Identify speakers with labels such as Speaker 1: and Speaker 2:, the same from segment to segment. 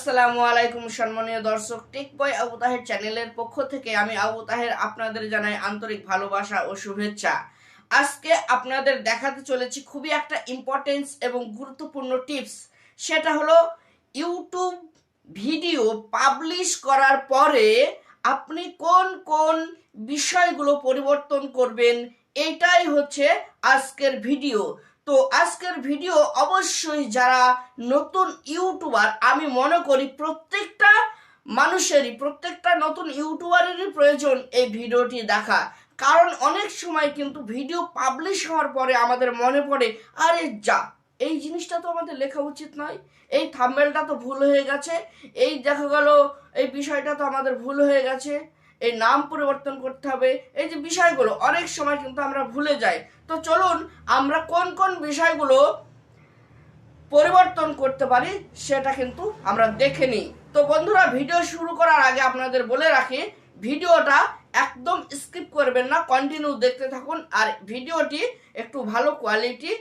Speaker 1: আসসালামু আলাইকুম সম্মানীয় দর্শক, টেক বয় আবু তাহের চ্যানেলের পক্ষ থেকে আমি আবু তাহের আপনাদের জানাই আন্তরিক ভালোবাসা ও শুভেচ্ছা। আজকে আপনাদের দেখাতে চলেছি খুবই একটা ইম্পর্টেন্স এবং গুরুত্বপূর্ণ টিপস। সেটা হলো ইউটিউব ভিডিও পাবলিশ করার পরে আপনি কোন কোন বিষয়গুলো পরিবর্তন করবেন, এটাই হচ্ছে আজকের ভিডিও। তো আজকের ভিডিও অবশ্যই যারা নতুন ইউটিউবার, আমি মনে করি প্রত্যেকটা নতুন ইউটিউবারেরই প্রয়োজন এই ভিডিওটি দেখা। কারণ অনেক সময় কিন্তু ভিডিও পাবলিশ হওয়ার পরে আমাদের মনে পড়ে, আরে যা, এই জিনিসটা তো আমাদের লেখা উচিত নয়, এই থাম্বনেলটা তো ভুল হয়ে গেছে, এই দেখা গেল এই বিষয়টা তো আমাদের ভুল হয়ে গেছে, এই নাম পরিবর্তন করতে হবে। এই যে বিষয়গুলো অনেক সময় কিন্তু আমরা ভুলে যাই। তো চলুন আমরা কোন কোন বিষয়গুলো পরিবর্তন করতে পারি সেটা কিন্তু আমরা দেখে নিই। তো বন্ধুরা, ভিডিও শুরু করার আগে আপনাদের বলে রাখি, ভিডিওটা একদম স্কিপ করবেন না, কন্টিনিউ দেখতে থাকুন। আর ভিডিওটি একটু ভালো কোয়ালিটি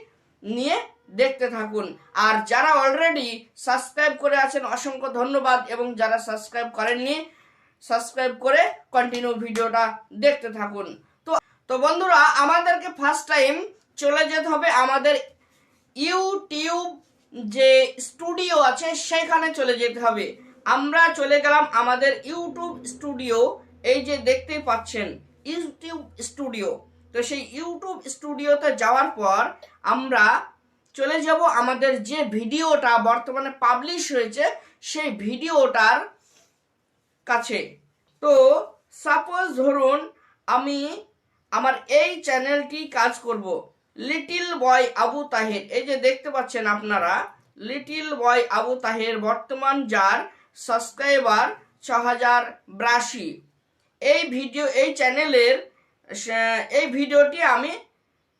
Speaker 1: নিয়ে দেখতে থাকুন। আর যারা অলরেডি সাবস্ক্রাইব করে আছেন অসংখ্য ধন্যবাদ, এবং যারা সাবস্ক্রাইব করেননি সাবস্ক্রাইব করে কন্টিনিউ ভিডিওটা দেখতে থাকুন। তো বন্ধুরা, আমাদেরকে ফার্স্ট টাইম চলে যেতে হবে আমাদের ইউটিউব যে স্টুডিও আছে সেখানে চলে যেতে হবে। আমরা চলে গেলাম আমাদের ইউটিউব স্টুডিও, এই যে দেখতেই পাচ্ছেন ইউটিউব স্টুডিও। তো সেই ইউটিউব স্টুডিওতে যাওয়ার পর আমরা চলে যাব আমাদের যে ভিডিওটা বর্তমানে পাবলিশ হয়েছে সেই ভিডিওটার কাছে। তো সাপোজ ধরুন আমি আমার এই চ্যানেলটি কাজ করব, লিটিল বয় আবু তাহের। এই যে দেখতে পাচ্ছেন আপনারা, লিটিল বয় আবু তাহের, বর্তমান যার সাবস্ক্রাইবার 6082। এই চ্যানেলের এই ভিডিওটি আমি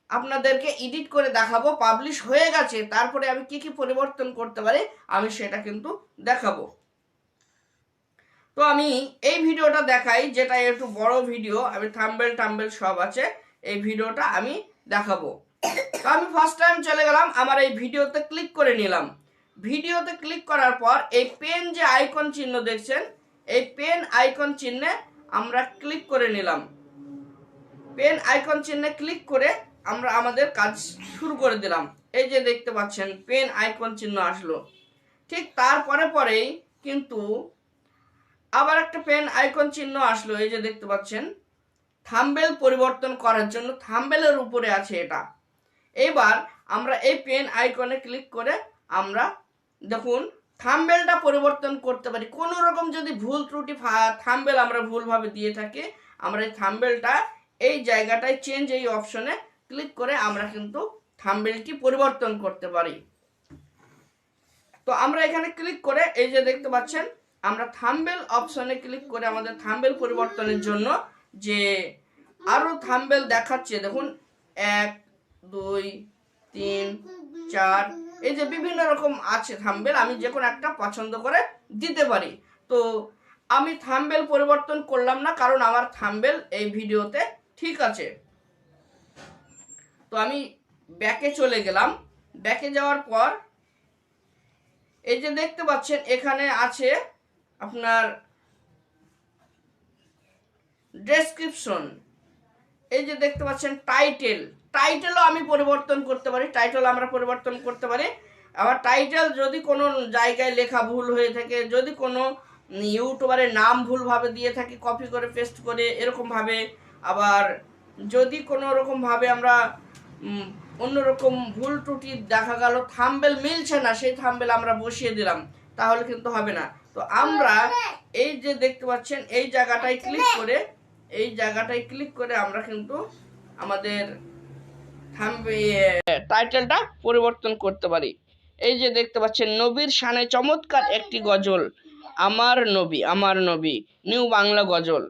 Speaker 1: আপনাদেরকে এডিট করে দেখাবো। পাবলিশ হয়ে গেছে, তারপরে আমি কি কি পরিবর্তন করতে পারি আমি সেটা কিন্তু দেখাবো। তো আমি এই ভিডিওটা দেখাই, যেটা একটু বড় ভিডিও, আমি থাম্বনেল সব আছে, এই ভিডিওটা আমি দেখাবো। তো আমি ফার্স্ট টাইম চলে গেলাম আমার এই ভিডিওতে ক্লিক করে নিলাম। ভিডিওতে ক্লিক করার পর এই পেন যে আইকন চিহ্ন দেখছেন, এই পেন আইকন চিহ্নে আমরা ক্লিক করে নিলাম। পেন আইকন চিহ্নে ক্লিক করে আমরা আমাদের কাজ শুরু করে দিলাম। এই যে দেখতে পাচ্ছেন পেন আইকন চিহ্ন আসলো। ঠিক পরেই কিন্তু আবার একটা পেন আইকন চিহ্ন আসলো, এই যে দেখতে পাচ্ছেন থাম্বনেল পরিবর্তন করার জন্য, থাম্বনেলের উপরে আছে এটা। এবার আমরা এই পেন আইকনে ক্লিক করে আমরা দেখুন থাম্বনেলটা পরিবর্তন করতে পারি। কোনো রকম যদি ভুল ত্রুটি থাম্বনেল আমরা ভুলভাবে দিয়ে থাকি, আমরা এই থাম্বনেলটা এই জায়গাটায় চেঞ্জ এই অপশনে ক্লিক করে আমরা কিন্তু থাম্বনেলটি পরিবর্তন করতে পারি। তো আমরা এখানে ক্লিক করে এই যে দেখতে পাচ্ছেন আমরা থাম্বনেল অপশনে ক্লিক করে আমাদের থাম্বনেল পরিবর্তনের জন্য যে আরো থাম্বনেল দেখাচ্ছে, দেখুন 1 2 3 4, এই যে বিভিন্ন রকম আছে থাম্বনেল, আমি যে কোনো একটা পছন্দ করে দিতে পারি। তো আমি থাম্বনেল পরিবর্তন করলাম না, কারণ আমার থাম্বনেল এই ভিডিওতে ঠিক আছে। তো আমি ব্যাকে চলে গেলাম। ব্যাকে যাওয়ার পর এই যে দেখতে পাচ্ছেন এখানে আছে আপনার ডেসক্রিপশন। এই যে দেখতে পাচ্ছেন টাইটেলও আমি পরিবর্তন করতে পারি, আবার টাইটেল যদি কোনো জায়গায় লেখা ভুল হয়ে থাকে, যদি কোনো ইউটিউবারের নাম ভুলভাবে দিয়ে থাকি কপি করে পেস্ট করে এরকমভাবে, আবার যদি কোনো রকমভাবে আমরা অন্যরকম ভুল ত্রুটি দেখা গেল থাম্বনেল মিলছে না, সেই থাম্বনেল আমরা বসিয়ে দিলাম, তাহলে কিন্তু হবে না। তো আমরা এই যে দেখতে পাচ্ছেন এই জায়গাটায় ক্লিক করে আমরা কিন্তু আমাদের টাইটেলটা পরিবর্তন করতে পারি। এই যে দেখতে পাচ্ছেন নবীর শানে চমৎকার একটি গজল, আমার নবী নিউ বাংলা গজল।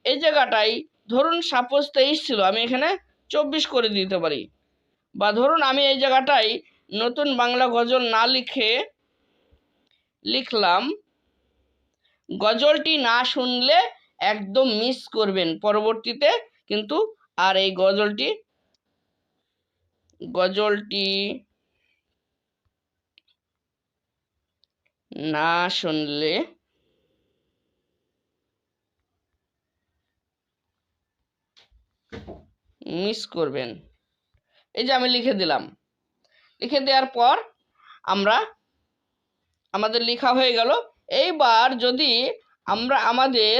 Speaker 1: এই জায়গাটাই ধরুন সাপোজ 23 ছিল, আমি এখানে 24 করে দিতে পারি। বা ধরুন আমি এই জায়গাটায় নতুন বাংলা গজল না লিখে লিখলাম গজলটি না শুনলে একদম মিস করবেন পরবর্তীতে কিন্তু। আর এই গজলটি না শুনলে মিস করবেন। এই যে আমি লিখে দিলাম। লিখে দেওয়ার পর আমাদের লেখা হয়ে গেল। এইবার যদি আমরা আমাদের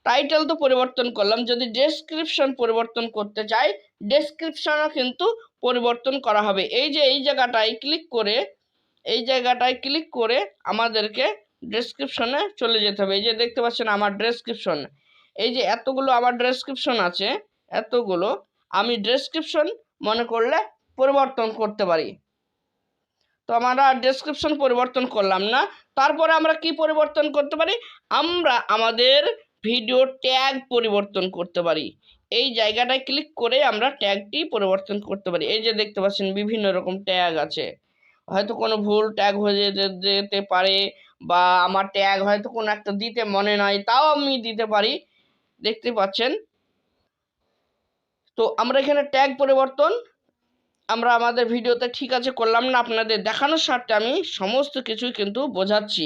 Speaker 1: টাইটেল তো পরিবর্তন করলাম, যদি ডেসক্রিপশন পরিবর্তন করতে চাই, ডেসক্রিপশনও কিন্তু পরিবর্তন করা হবে। এই যে এই জায়গাটায় ক্লিক করে আমাদেরকে ডেসক্রিপশনে চলে যেতে হবে। এই যে দেখতে পাচ্ছেন আমার ডেসক্রিপশন, এই যে এতগুলো আমার ডেসক্রিপশন আছে, এতগুলো আমি ডেসক্রিপশন মনে করলে পরিবর্তন করতে পারি। তো আমরা ডেসক্রিপশন পরিবর্তন করলাম না। তারপরে আমরা কি পরিবর্তন করতে পারি? আমরা আমাদের ভিডিও ট্যাগ পরিবর্তন করতে পারি। এই জায়গাটায় ক্লিক করে আমরা ট্যাগটি পরিবর্তন করতে পারি। এই যে দেখতে পাচ্ছেন বিভিন্ন রকম ট্যাগ আছে। হয়তো কোনো ভুল ট্যাগ হয়ে যেতে পারে, বা আমার ট্যাগ হয়তো কোনো একটা দিতে মনে নয়, তাও আমি দিতে পারি। দেখতে পাচ্ছেন। তো আমরা এখানে ট্যাগ পরিবর্তন আমরা আমাদের ভিডিওতে ঠিক আছে করলাম না, আপনাদের দেখানোর স্বার্থে আমি সমস্ত কিছুই কিন্তু বোঝাচ্ছি।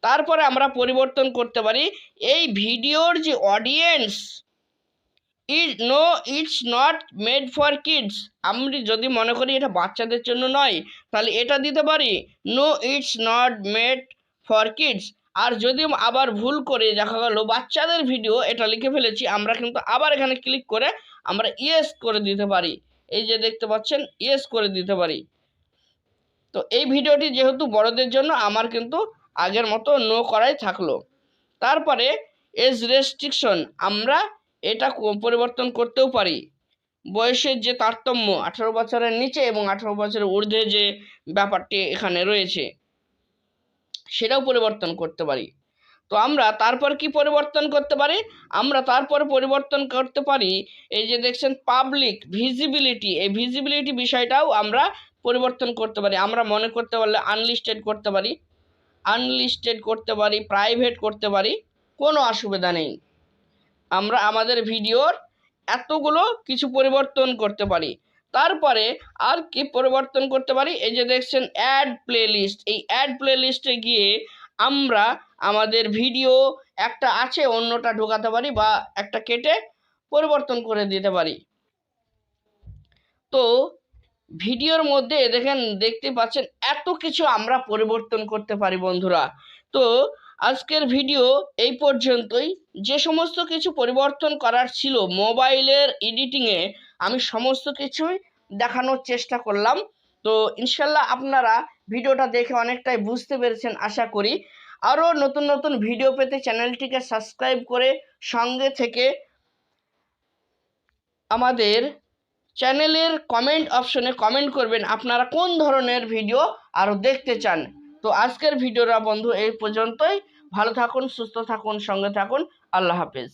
Speaker 1: তারপরে আমরা পরিবর্তন করতে পারি এই ভিডিওর যে audience, it's not made for kids. আমি যদি মনে করি এটা বাচ্চাদের জন্য নয়, তাহলে এটা দিতে পারি no it's not made for kids. আর যদি আবার ভুল করে দেখা গেল বাচ্চাদের ভিডিও এটা লিখে ফেলেছি, আমরা কিন্তু আবার এখানে ক্লিক করে আমরা ইয়েস করে দিতে পারি। এই যে দেখতে পাচ্ছেন ইয়েস করে দিতে পারি। তো এই ভিডিওটি যেহেতু বড়দের জন্য, আমার কিন্তু আগের মতো নো করাই থাকলো। তারপরে এজ রেস্ট্রিকশন আমরা এটা পরিবর্তন করতেও পারি। বয়সের যে তারতম্য 18 বছরের নিচে এবং 18 বছরের ঊর্ধ্বে যে ব্যাপারটি এখানে রয়েছে, সেটাও পরিবর্তন করতে পারি। তো আমরা তারপর কি পরিবর্তন করতে পারি? আমরা তারপর পরিবর্তন করতে পারি এই যে দেখছেন পাবলিক ভিজিবিলিটি, এই ভিজিবিলিটি বিষয়টাও আমরা পরিবর্তন করতে পারি। আমরা মনে করতে পারলে আনলিস্টেড করতে পারি, প্রাইভেট করতে পারি, কোনো অসুবিধা নেই। আমরা আমাদের ভিডিওর এতগুলো কিছু পরিবর্তন করতে পারি। তারপরে আর কি পরিবর্তন করতে পারি? এই যে দেখছেন অ্যাড প্লেলিস্ট, এই অ্যাড প্লেলিস্টে গিয়ে আমরা আমাদের ভিডিও একটা আছে অন্যটা ঢোকাতে পারি, বা একটা কেটে পরিবর্তন করে দিতে পারি। তো ভিডিওর মধ্যে দেখতে পাচ্ছেন এত কিছু আমরা পরিবর্তন করতে পারি বন্ধুরা। তো আজকের ভিডিও এই পর্যন্তই। যে সমস্ত কিছু পরিবর্তন করার ছিল মোবাইলের এডিটিংয়ে, আমি সমস্ত কিছুই দেখানোর চেষ্টা করলাম। তো ইনশাল্লাহ আপনারা ভিডিওটা দেখে অনেকটাই বুঝতে পেরেছেন আশা করি। আরও নতুন নতুন ভিডিও পেতে চ্যানেলটিকে সাবস্ক্রাইব করে সঙ্গে থেকে আমাদের চ্যানেলের কমেন্ট অপশনে কমেন্ট করবেন আপনারা কোন ধরনের ভিডিও আরও দেখতে চান। তো আজকের ভিডিওটা বন্ধু এই পর্যন্তই। ভালো থাকুন, সুস্থ থাকুন, সঙ্গে থাকুন। আল্লাহ হাফেজ।